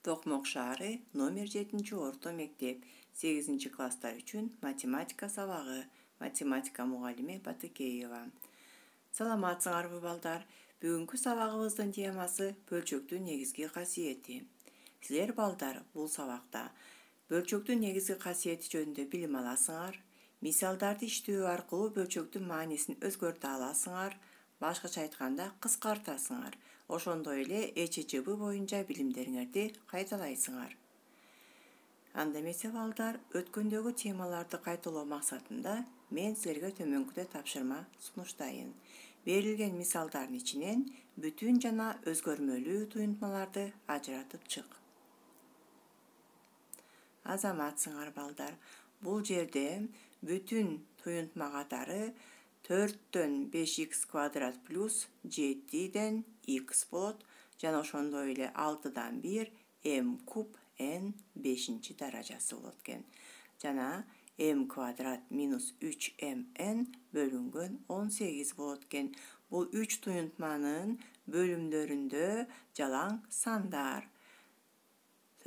Токмок шаары номер 7 орто мектеп 8 класстар үчүн математика сабагы. Математика мугалими Батыкеева. Саламатсыңарбы балдар? Бүгүнкү сабагыбыздын темасы бөлчөктүн негизги касиети. Силер балдар бул сабакта бөлчөктүн негизги касиети жөнүндө билим аласыңар. Мисалдарды иштөө аркылуу бөлчөктүн маанисин өзгөртө аласыңар. Башкача айтканда кыскартасыңар. Ошондой эле ЭЧЖБ боюнча билимдериңерди кайталайсыңар. Анда эмесе балдар, өткөндөгү темаларды кайталоо максатында мен силерге төмөнкүдө тапшырма сунуштайын. Берилген мисалдардын ичинен бүтүн жана өзгөрмөлүү туюнтмаларды ажыратып чык. Азаматсыңар балдар. Бул жерде бүтүн туюнтма катары 4-төн 5x квадрат плюс 7-ден x болот. Жана ошондой эле 6-дан 1 m куб n 5 даражасы болот экен. Жана m квадрат минус 3mn бөлүнгөн 18 болот экен. Бул 3 туюнтманын бөлүмдөрүндө жалаң сандар.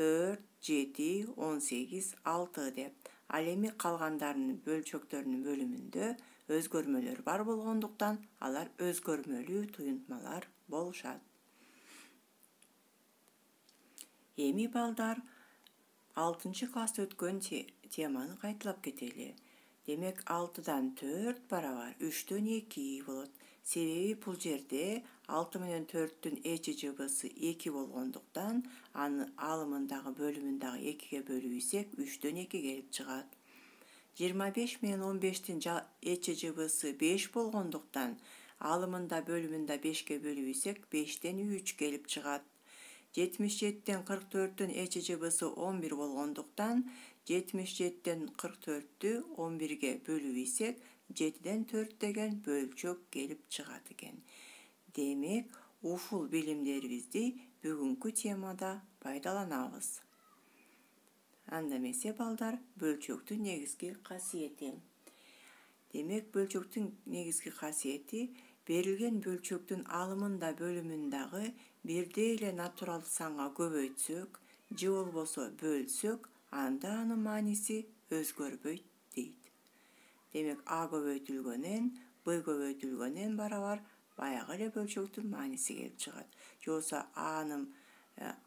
4, 7, 18, 6 деп. Ал эми калгандарынын бөлчөктөрүнүн бөлүмүндө өзгөрмөлөр бар болгондуктан алар өзгөрмөлүү туюнтмалар болушат. Эми балдар 6-класста өткөн теманы кайталап кетели. Демек 6-дан 4 барабар 3-төн 2 болот. Себеби бул жерде 6 менен 4-түн ЭЧЖБсы 2 болгондуктан аны алымындагы бөлүмүндагы 2-ге бөлүбүсек 3-төн 2 келип чыгат. 25 менен 15-тин ЭЧЖБсы 5 болгондуктан алымында бөлүмүндө 5-ге бөлүбүсек 5-тен 3 келип чыгат. 77-тен 44-түн ЭЧЖБсы 11 болгондуктан 77-тен 44-тү 11-ге бөлүбүсек 7-ден 4 деген бөлчөк келип чыгат экен. Демек, ушул билимдерибизди бүгүнкү темада пайдаланабыз. Анда эмесе балдар, бөлчөктүн негизги касиети. Демек, бөлчөктүн негизги касиети берилген бөлчөктүн алымында бөлүмүндагы бирдей эле натуралдуу санга көбөйтсөк, же болбосо бөлсөк, анда анын мааниси өзгөрбөйт дейт. Демек, А көбөйтүлгөн Б көбөйтүлгөн барабар баягы эле бөлчөктүн мааниси келип чыгат. Же болбосо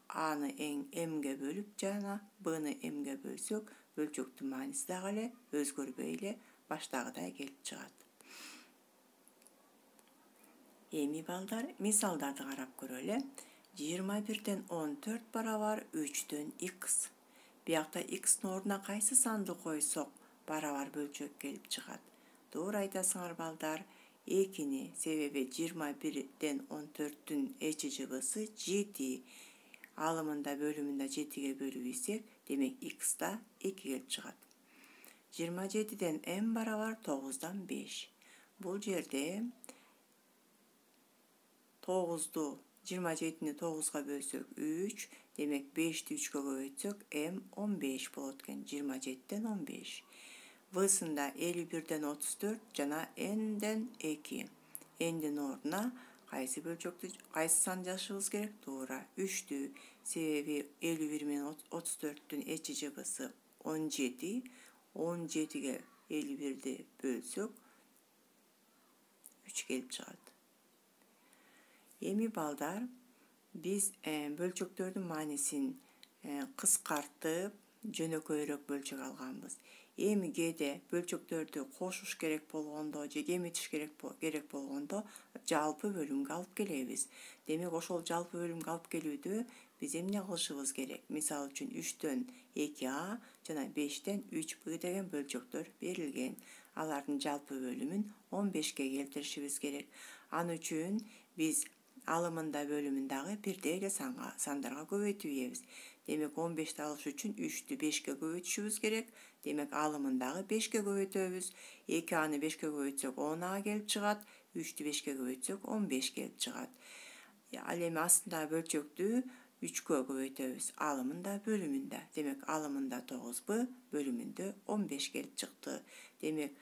Аны М'ге бөлүп жана Б'ны М'ге бөлсөк, бөлчөктүн мааниси дагы эле өзгөрбөй эле баштагыдай келип чыгат. Эми балдар, мисалдарды карап көрөлү. 21-ден 14 барабар 3-төн x. Биякта x'нын ордуна кайсы санды койсок, барабар бөлчөк келип чыгат. Туура айтасыңар балдар. 2-ни, себеби 21-ден 14-түн ЭЧЖБсы 7. Алымында бөлүмүндө 7-ге бөлүбүсек, демек x да 2 келип чыгат. 27-ден m барабар 9-дан 5. Бул жерде 27-ни 9-га бөлсөк 3, демек 5-ти 3-кө көбөйтсөк m 15 болот экен. 27-ден 15. В-сында 51-ден 34 жана n-ден 2. N-дин ордуна кайсы сан жазышыбыз керек? Туура, 3-тү. Себеби 51 менен 34-түн ЭЧЖБсы 17. 17-ге 51-ди бөлсөк 3 келип чыгат. Эми балдар, биз бөлчөктөрдүн маанисин кыскартып, жөнөкөйрөөк бөлчөк алганбыз. Эми кээде бөлчөктөрдү кошуш керек болгондо же кемитиш керек болгондо жалпы бөлүмгө алып келебиз. Демек, ошол жалпы бөлүмгө алып келүүдө биз эмне кылышыбыз керек? Мисалы үчүн 3-төн 2a жана 5-тен 3b деген бөлчөктөр берилген. Алардын жалпы бөлүмүн 15-ке келтиришибиз керек. Ал үчүн биз алымында бөлүмүндагы бирдей эле сандарга көбөйтүп ийебиз. Демек, 15-ти алыш үчүн 3-тү 5-ке көбөйтүшүбүз керек. Демек, алымындагы 5-ке көбөйтөбүз. 2аны 5-ке көбөйтсөк 10a келип чыгат. 3-тү 5-ке көбөйтсөк 15 келип чыгат. Ал эми астындагы бөлчөктү 3-кө көбөйтөбүз. Алымында бөлүмүндө. Демек, алымында 9b, бөлүмүндө 15 келип чыкты. Демек,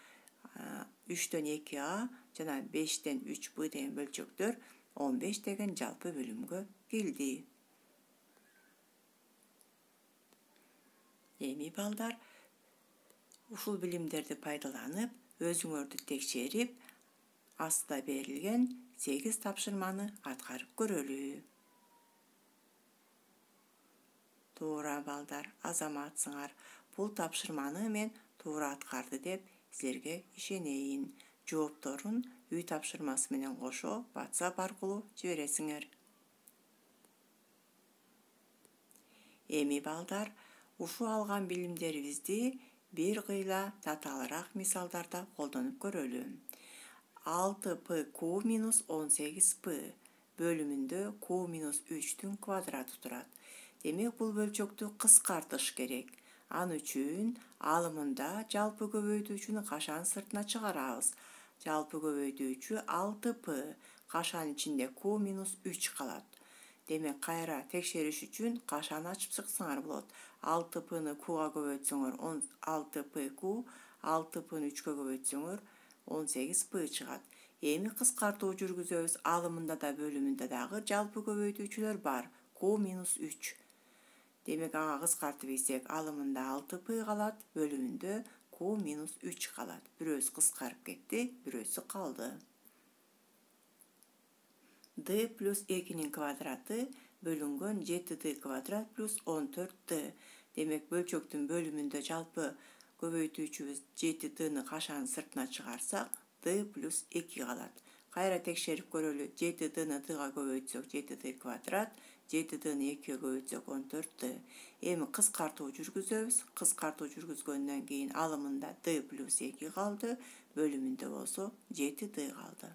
3-төн 2a жана 5-тен 3b деген бөлчөктөр 15 деген жалпы бөлүмгө келди. Эми балдар, ушул билимдерди пайдаланып, өзүңөрдү текшерип, астта берилген 8 тапшырманы аткарып көрөлү. Туура балдар, азаматсыңар. Бул тапшырманы мен туура аткарды деп силерге ишенейин. Жоопторун үй тапшырмасы менен кошо WhatsApp аркылуу жибересиңер. Эми балдар, ушу алган билимдерибизди бир кыйла татаалыраак мисалдарда колдонуп көрөлү. 6p q минус 18p бөлүмүндө q минус 3-түн квадраты турат. Демек, бул бөлчөктү кыскартыш керек. Ан үчүн алымында жалпы көбөйтүүчүнү кашан сыртына чыгарабыз. Жалпы көбөйтүүчү 6p, кашан ичинде q минус 3 калат. Демек, кайра текшериш үчүн кашан ачып чыксаңар болот. 6p'ны qга көбөйтсөңөр 6pq, 6p'ны 3кө көбөйтсөңөр 18p чыгат. Эми кыскартуу жүргүзөбүз. Алымында да бөлүмүндө дагы жалпы көбөйтүүчүлөр бар. q минус 3. Демек, ага кыскартып ийсек, алымында 6p калат, бөлүмүндө q минус 3 калат. Бирөөсү кыскарып кетти, бирөөсү калды. d плюс 2-нин квадраты бөлүнгөн 7d квадрат плюс 14d. Демек, бөлчөктүн бөлүмүндө жалпы көбөйтүүчүбүз 7d-ны кашан сыртына чыгарсак, d плюс 2 калат. Кайра текшерип көрөлү. 7d-ны d-га көбөйтсөк 7d квадрат, 7d-ны 2-ге көбөйтсөк 14d. Эми кыскартуу жүргүзөбүз. Кыскартуу жүргүзгөндөн кийин алымында d плюс 2 калды, бөлүмүндө болсо 7d калды.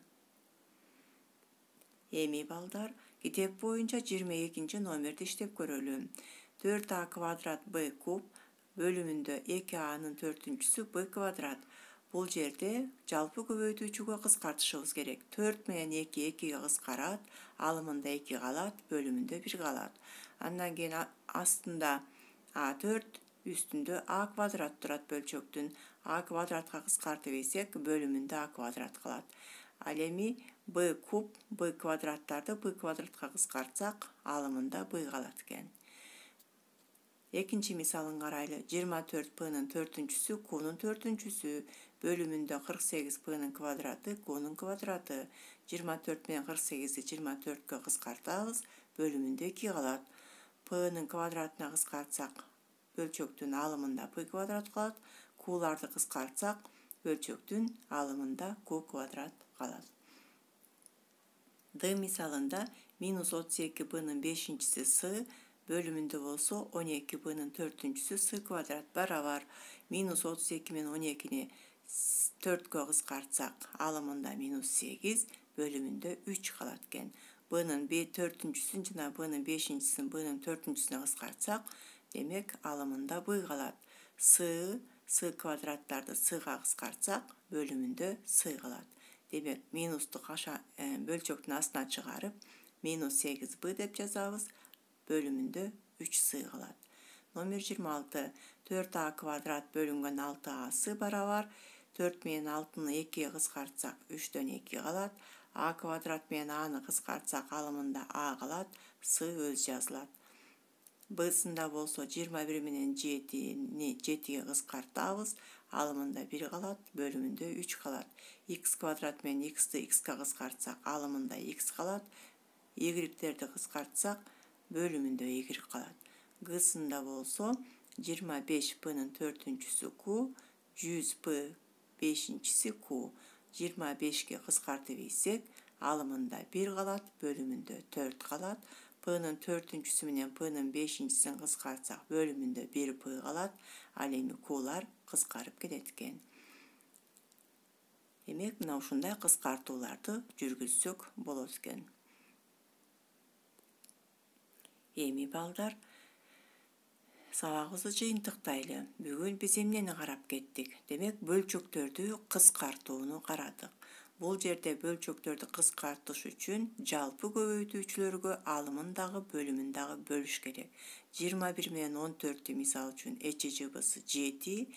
Эми балдар, китеп боюнча 22-нчи номерди иштеп көрөлү. 4a квадрат b куб бөлүмүндө 2a-нын 4-сү b квадрат. Бул жерде жалпы көбөйтүүчүгө кыскартышыбыз керек. 4 менен 2 2-ге кыскарат, алымында 2 калат, бөлүмүндө 1 калат. Андан кийин астында a4, үстүндө a квадрат турат бөлчөктүн. a квадратка кыскартып ийсек, бөлүмүндө a квадрат калат. Ал эми b куб, b квадраттарды b квадратка кыскартсак, алымында b калат экен. Экинчи мисалын карайлы. 24p'нын 4-сү q'нун 4-сү, бөлүмүндө 48p'нын квадраты q'нун квадраты. 24 менен 48-ди 24-кө кыскартабыз, бөлүмүндө 2 калат. P'нын квадратына кыскартсак, бөлчөктүн алымында p квадрат калат. Q'ларды кыскартсак, бөлчөктүн алымында q квадрат калат. D мисалында минус 32p'нын 5-си с, бөлүмүндө болсо 12p'нын 4-сү с квадрат барабар. Минус 32 менен 12-ни 4кө кыскартсак, алымында минус 8, бөлүмүндө 3 калат экен. Б'нын 4-сүн жана б'нын 5-син б'нын 4-сүнө кыскартсак, демек алымында b калат. С квадраттарды сга кыскартсак, бөлүмүндө с калат. Демек, минусту бөлчөктүн астына чыгарып, минус 8b деп жазабыз, бөлүмүндө 3s калат. Номер 26. 4a квадрат бөлүнгөн 6a барабар. 4 менен 6-ны 2-ге кыскартсак, 3дөн 2 калат. a квадрат менен a-ны кыскартсак, алымында a калат, с өз жазылат. Б'сында болсо 21 менен 7-ни 7-ге кыскартабыз, алымында 1 калат, бөлүмүндө 3 калат. X квадрат менен x'ти x'ка кыскартсак, алымында x калат. Y-терди кыскартсак, бөлүмүндө y калат. Г'сында болсо 25p'нын 4-сү q, 100p 5-си q. 25-ге кыскартып ийсек, алымында 1 калат, бөлүмүндө 4 калат. P'нын 4-сү менен p'нын 5-син кыскартсак, бөлүмүндө 1p калат. Ал эми q'лар кыскарып кетет экен. Демек, мына ушундай кыскартууларды жүргүзсөк болот экен. Эми балдар, сабагыбызды жыйынтыктайлы. Бүгүн биз эмнени карап кеттик? Демек, бөлчөктөрдү кыскартууну карадык. Бул жерде бөлчөктөрдү кыскартыш үчүн жалпы көбөйтүүчүлөргө алымын дагы бөлүмүн дагы бөлүш керек. 21 менен 14-тү мисал үчүн эч-жыбысы 7,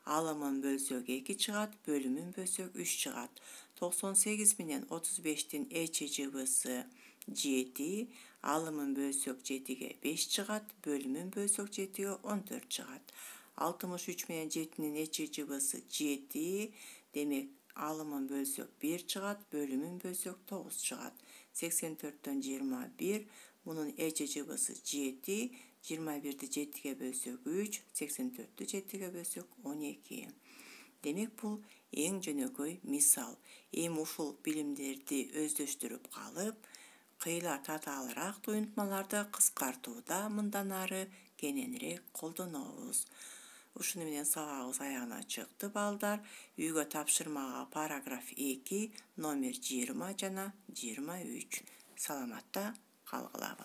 алымын бөлсөк 2 чыгат, бөлүмүн бөлсөк 3 чыгат. 98 менен 35-тин эч-жыбысы 7, Alımын bölsök 7'ge 5 çıgat, bölümün bölsök 7'ge 14 çıgat. 63 menen 7'nin neçe cıbısı 7, demek alımın bölsök 1 çıgat, bölümün bölsök 9 çıgat. 84'ten 21, bunun ece cıbısı 7, 21'de 7'ge bölsök 3, 84'te 7'ge bölsök 12. Demek bu en jönököy misal. Uşul bilimlerdi özдөштүрүп kalıp, kıyla tatalırak tuyuntmalarda kıskartuuda mından arı kenenirek koldanabız. Uşunu menen sabagыбыз ayağına çıktı baldar. Үйgө tapşırmağa paragraf 2, номер 20 жана 23. Саламатта kalgıla